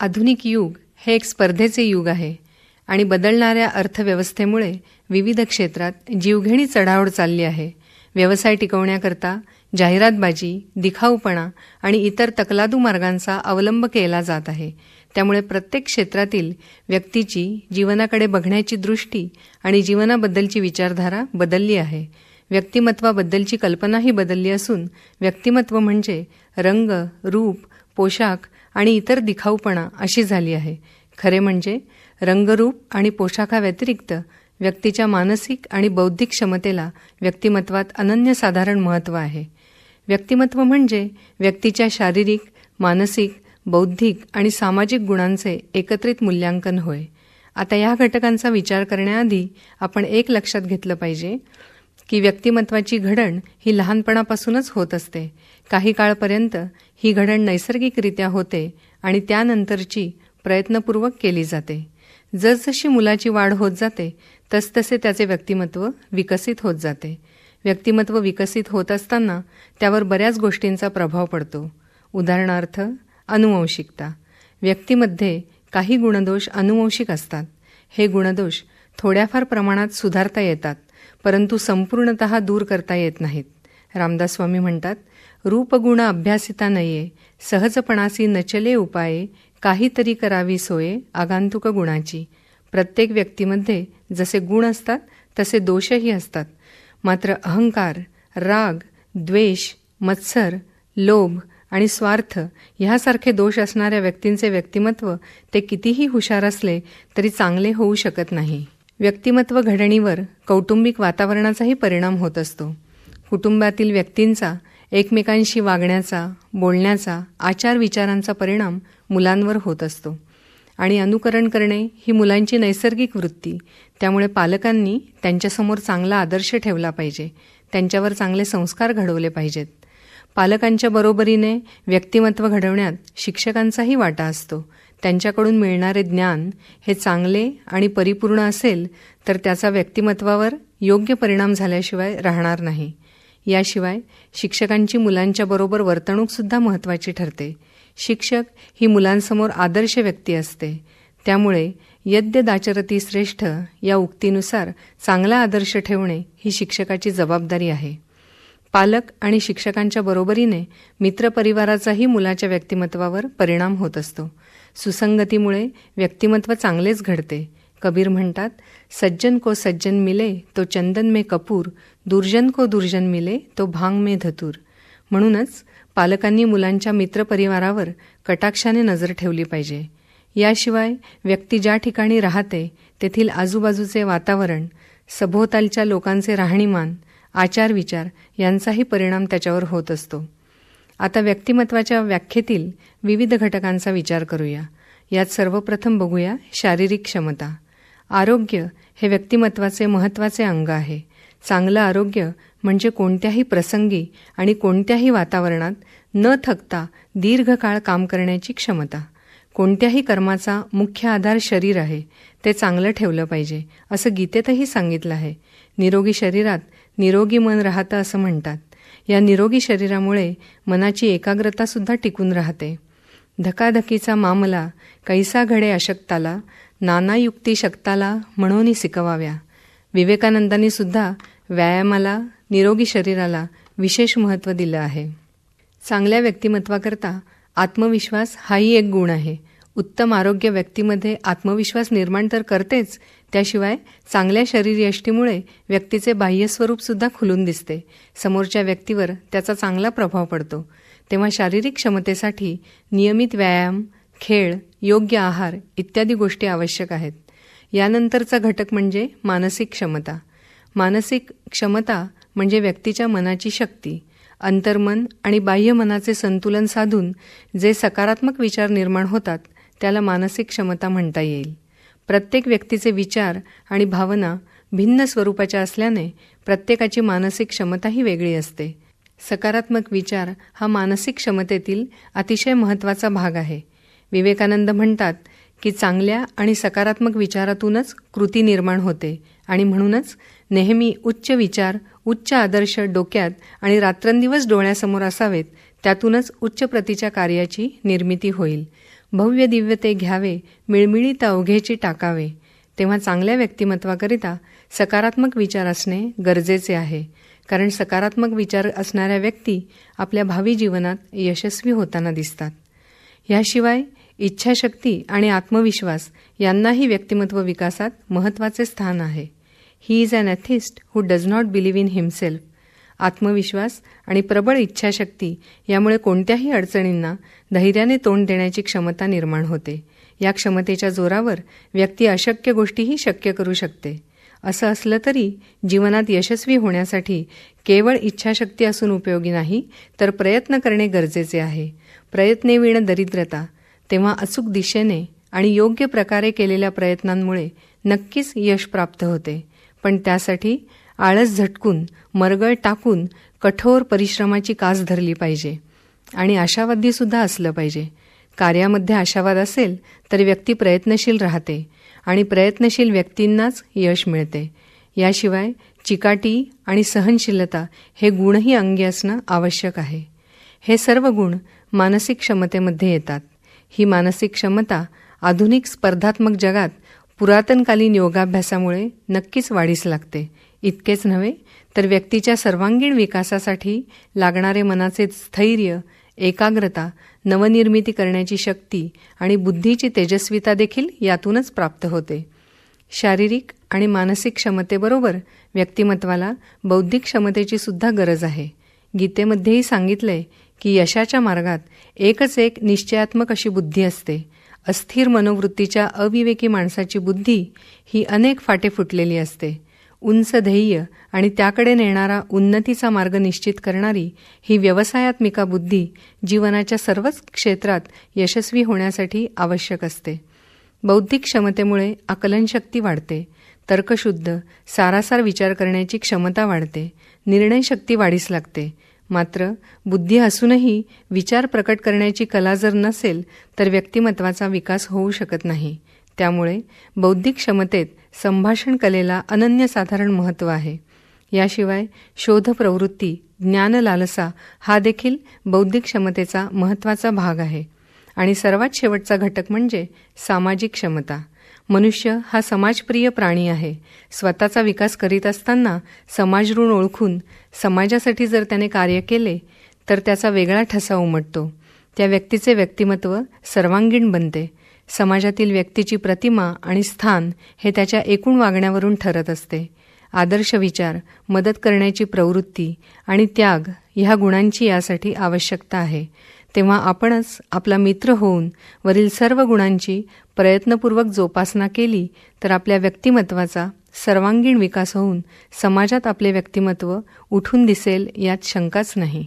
आधुनिक युग हे एक स्पर्धेचे युग आहे आणि बदलणाऱ्या अर्थव्यवस्थेमुळे विविध क्षेत्रात जीवघेणी चढाओढ चालली आहे. व्यवसाय टिकवण्याकरता जाहिरातबाजी, दिखाऊपणा आणि इतर तकलादू मार्गांचा अवलंब केला जात आहे. त्यामुळे प्रत्येक क्षेत्रातील व्यक्तीची जीवनाकडे बघण्याची दृष्टी आणि जीवनाबद्दलची विचारधारा बदलली आहे. व्यक्तिमत्वाबद्दलची कल्पनाही बदलली असून व्यक्तिमत्व म्हणजे रंग, रूप, पोशाख आणि इतर दिखाऊपणा अशी झाली आहे. खरे म्हणजे रंगरूप आणि पोशाखाव्यतिरिक्त व्यक्तीच्या मानसिक आणि बौद्धिक क्षमतेला व्यक्तिमत्वात अनन्यसाधारण महत्त्व आहे. व्यक्तिमत्व म्हणजे व्यक्तीच्या शारीरिक, मानसिक, बौद्धिक आणि सामाजिक गुणांचे एकत्रित मूल्यांकन होय. आता या घटकांचा विचार करण्याआधी आपण एक लक्षात घेतलं पाहिजे की व्यक्तिमत्वाची घडण ही लहानपणापासूनच होत असते. काही काळपर्यंत ही घडण नैसर्गिकरित्या होते आणि त्यानंतरची प्रयत्नपूर्वक केली जाते. जसजशी मुलाची वाढ होत जाते तसतसे त्याचे व्यक्तिमत्व विकसित होत जाते. व्यक्तिमत्व विकसित होत असताना त्यावर बऱ्याच गोष्टींचा प्रभाव पडतो. उदाहरणार्थ अनुवंशिकता. व्यक्तीमध्ये काही गुणदोष अनुवंशिक असतात. हे गुणदोष थोड्याफार प्रमाणात सुधारता येतात, परंतु संपूर्णतः दूर करता येत नाहीत. रामदास स्वामी म्हणतात, रूपगुण अभ्यासिता नये, सहजपणासी नचले उपाये, काहीतरी करावी सोये आगंतुक गुणाची. प्रत्येक व्यक्तीमध्ये जसे गुण असतात तसे दोषही असतात. मात्र अहंकार, राग, द्वेष, मत्सर, लोभ आणि स्वार्थ ह्यासारखे दोष असणाऱ्या व्यक्तींचे व्यक्तिमत्व ते कितीही हुशार असले तरी चांगले होऊ शकत नाही. व्यक्तिमत्व घडणीवर कौटुंबिक वातावरणाचाही परिणाम होत असतो. कुटुंबातील व्यक्तींचा एकमेकांशी वागण्याचा, बोलण्याचा, आचार-विचारांचा परिणाम मुलांवर होत असतो आणि अनुकरण करणे ही मुलांची नैसर्गिक वृत्ती. त्यामुळे पालकांनी त्यांच्यासमोर चांगला आदर्श ठेवला पाहिजे. त्यांच्यावर चांगले संस्कार घडवले पाहिजेत. पालकांच्या बरोबरीने व्यक्तिमत्व घडवण्यात शिक्षकांचाही वाटा असतो. त्यांच्याकडून मिळणारे ज्ञान हे चांगले आणि परिपूर्ण असेल तर त्याचा व्यक्तिमत्वावर योग्य परिणाम झाल्याशिवाय राहणार नाही. याशिवाय शिक्षकांची मुलांच्या बरोबर वर्तणूकसुद्धा महत्त्वाची ठरते. शिक्षक ही मुलांसमोर आदर्श व्यक्ती असते. त्यामुळे यद्यदाचरती श्रेष्ठ या उक्तीनुसार चांगला आदर्श ठेवणे ही शिक्षकाची जबाबदारी आहे. पालक आणि शिक्षकांच्या बरोबरीने मित्रपरिवाराचाही मुलाच्या व्यक्तिमत्वावर परिणाम होत असतो. सुसंगतीमुळे व्यक्तिमत्व चांगलेच घडते. कबीर म्हणतात, सज्जन को सज्जन मिले तो चंदन में कपूर, दुर्जन को दुर्जन मिले तो भांग में धतूर. म्हणूनच पालकांनी मुलांच्या मित्रपरिवारावर कटाक्षाने नजर ठेवली पाहिजे. याशिवाय व्यक्ती ज्या ठिकाणी राहते तेथील आजूबाजूचे वातावरण, सभोवतालच्या लोकांचे राहणीमान, आचारविचार यांचाही परिणाम त्याच्यावर होत असतो. आता व्यक्तिमत्वाच्या व्याख्येतील विविध घटकांचा विचार करूया. यात सर्वप्रथम बघूया शारीरिक क्षमता. आरोग्य हे व्यक्तिमत्वाचे महत्त्वाचे अंग आहे. चांगलं आरोग्य म्हणजे कोणत्याही प्रसंगी आणि कोणत्याही वातावरणात न थकता दीर्घकाळ काम करण्याची क्षमता. कोणत्याही कर्माचा मुख्य आधार शरीर आहे. ते चांगलं ठेवलं पाहिजे असं गीतेतही सांगितलं आहे. निरोगी शरीरात निरोगी मन राहतं असं म्हणतात. या निरोगी शरीरामुळे मनाची एकाग्रतासुद्धा टिकून राहते. धकाधकीचा मामला कैसा घडे अशक्ताला, नाना युक्ती शक्ताला म्हणून शिकवाव्या. विवेकानंदांनी सुद्धा व्यायामाला, निरोगी शरीराला विशेष महत्त्व दिलं आहे. चांगल्या व्यक्तिमत्वाकरता आत्मविश्वास हाही एक गुण आहे. उत्तम आरोग्य व्यक्तीमध्ये आत्मविश्वास निर्माण तर करतेच, त्याशिवाय चांगल्या शरीरयष्टीमुळे व्यक्तीचे बाह्यस्वरूपसुद्धा खुलून दिसते. समोरच्या व्यक्तीवर त्याचा चांगला प्रभाव पडतो. तेव्हा शारीरिक क्षमतेसाठी नियमित व्यायाम, खेळ, योग्य आहार इत्यादी गोष्टी आवश्यक आहेत. यानंतरचा घटक म्हणजे मानसिक क्षमता. मानसिक क्षमता म्हणजे व्यक्तीच्या मनाची शक्ती. अंतर्मन आणि बाह्य मनाचे संतुलन साधून जे सकारात्मक विचार निर्माण होतात त्याला मानसिक क्षमता म्हणता येईल. प्रत्येक व्यक्तीचे विचार आणि भावना भिन्न स्वरूपाच्या असल्याने प्रत्येकाची मानसिक क्षमताही वेगळी असते. सकारात्मक विचार हा मानसिक क्षमतेतील अतिशय महत्त्वाचा भाग आहे. विवेकानंद म्हणतात की चांगल्या आणि सकारात्मक विचारातूनच कृती निर्माण होते आणि म्हणूनच नेहमी उच्च विचार, उच्च आदर्श डोक्यात आणि रात्रंदिवस डोळ्यासमोर असावेत. त्यातूनच उच्च प्रतीच्या कार्याची निर्मिती होईल. भव्य दिव्य ते घ्यावे, मिळमिळीत अवघेची टाकावे. तेव्हा चांगल्या व्यक्तिमत्वाकरिता सकारात्मक विचार असणे गरजेचे आहे, कारण सकारात्मक विचार असणाऱ्या व्यक्ती आपल्या भावी जीवनात यशस्वी होताना दिसतात. ह्याशिवाय इच्छाशक्ती आणि आत्मविश्वास यांनाही व्यक्तिमत्व विकासात महत्त्वाचे स्थान आहे. He is an atheist who does not believe in himself. आत्मविश्वास आणि प्रबळ इच्छाशक्ती यामुळे कोणत्याही अडचणींना धैर्याने तोंड देण्याची क्षमता निर्माण होते. या क्षमतेच्या जोरावर व्यक्ती अशक्य गोष्टीही शक्य करू शकते. असं असलं तरी जीवनात यशस्वी होण्यासाठी केवळ इच्छाशक्ती असून उपयोगी नाही, तर प्रयत्न करणे गरजेचे आहे. प्रयत्नेविण दरिद्रता. तेव्हा अचूक दिशेने आणि योग्य प्रकारे केलेल्या प्रयत्नांमुळे नक्कीच यश प्राप्त होते. पण त्यासाठी आळस झटकून, मरगळ टाकून कठोर परिश्रमाची कास धरली पाहिजे आणि आशावादीसुद्धा असलं पाहिजे. कार्यामध्ये आशावाद असेल तर व्यक्ती प्रयत्नशील राहते आणि प्रयत्नशील व्यक्तींनाच यश मिळते. याशिवाय चिकाटी आणि सहनशीलता हे गुणही अंगी असणं आवश्यक आहे. हे सर्व गुण मानसिक क्षमतेमध्ये येतात. ही मानसिक क्षमता आधुनिक स्पर्धात्मक जगात पुरातनकालीन योगाभ्यासामुळे नक्कीच वाढीस लागते. इतकेच नव्हे तर व्यक्तीच्या सर्वांगीण विकासासाठी लागणारे मनाचे स्थैर्य, एकाग्रता, नवनिर्मिती करण्याची शक्ती आणि बुद्धीची तेजस्विता देखील यातूनच प्राप्त होते. शारीरिक आणि मानसिक क्षमतेबरोबर व्यक्तिमत्वाला बौद्धिक क्षमतेची सुद्धा गरज आहे. गीतेमध्येही सांगितले की यशाच्या मार्गात एकच एक निश्चयात्मक अशी बुद्धी असते. अस्थिर मनोवृत्तीच्या अविवेकी माणसाची बुद्धी ही अनेक फाटे फुटलेली असते. उंच ध्येय आणि त्याकडे नेणारा उन्नतीचा मार्ग निश्चित करणारी ही व्यवसायात्मिका बुद्धी जीवनाच्या सर्वच क्षेत्रात यशस्वी होण्यासाठी आवश्यक असते. बौद्धिक क्षमतेमुळे आकलनशक्ती वाढते, तर्कशुद्ध, सारासार विचार करण्याची क्षमता वाढते, निर्णयशक्ती वाढीस लागते. मात्र बुद्धी असूनही विचार प्रकट करण्याची कला जर नसेल तर व्यक्तिमत्वाचा विकास होऊ शकत नाही. त्यामुळे बौद्धिक क्षमतेत संभाषण कलेला अनन्यसाधारण महत्त्व आहे. याशिवाय शोध प्रवृत्ती, ज्ञानलालसा हा देखील बौद्धिक क्षमतेचा महत्त्वाचा भाग आहे. आणि सर्वात शेवटचा घटक म्हणजे सामाजिक क्षमता. मनुष्य हा समाजप्रिय प्राणी आहे. स्वतःचा विकास करीत असताना समाजऋण ओळखून समाजासाठी जर त्याने कार्य केले तर त्याचा वेगळा ठसा उमटतो. त्या व्यक्तीचे व्यक्तिमत्व सर्वांगीण बनते. समाजातील व्यक्तीची प्रतिमा आणि स्थान हे त्याच्या एकूण वागण्यावरून ठरत असते. आदर्श विचार, मदत करण्याची प्रवृत्ती आणि त्याग ह्या गुणांची यासाठी आवश्यकता आहे. तेव्हा आपणच आपला मित्र होऊन वरील सर्व गुणांची प्रयत्नपूर्वक जोपासना केली तर आपल्या व्यक्तिमत्वाचा सर्वांगीण विकास होऊन समाजात आपले व्यक्तिमत्व उठून दिसेल यात शंकाच नाही.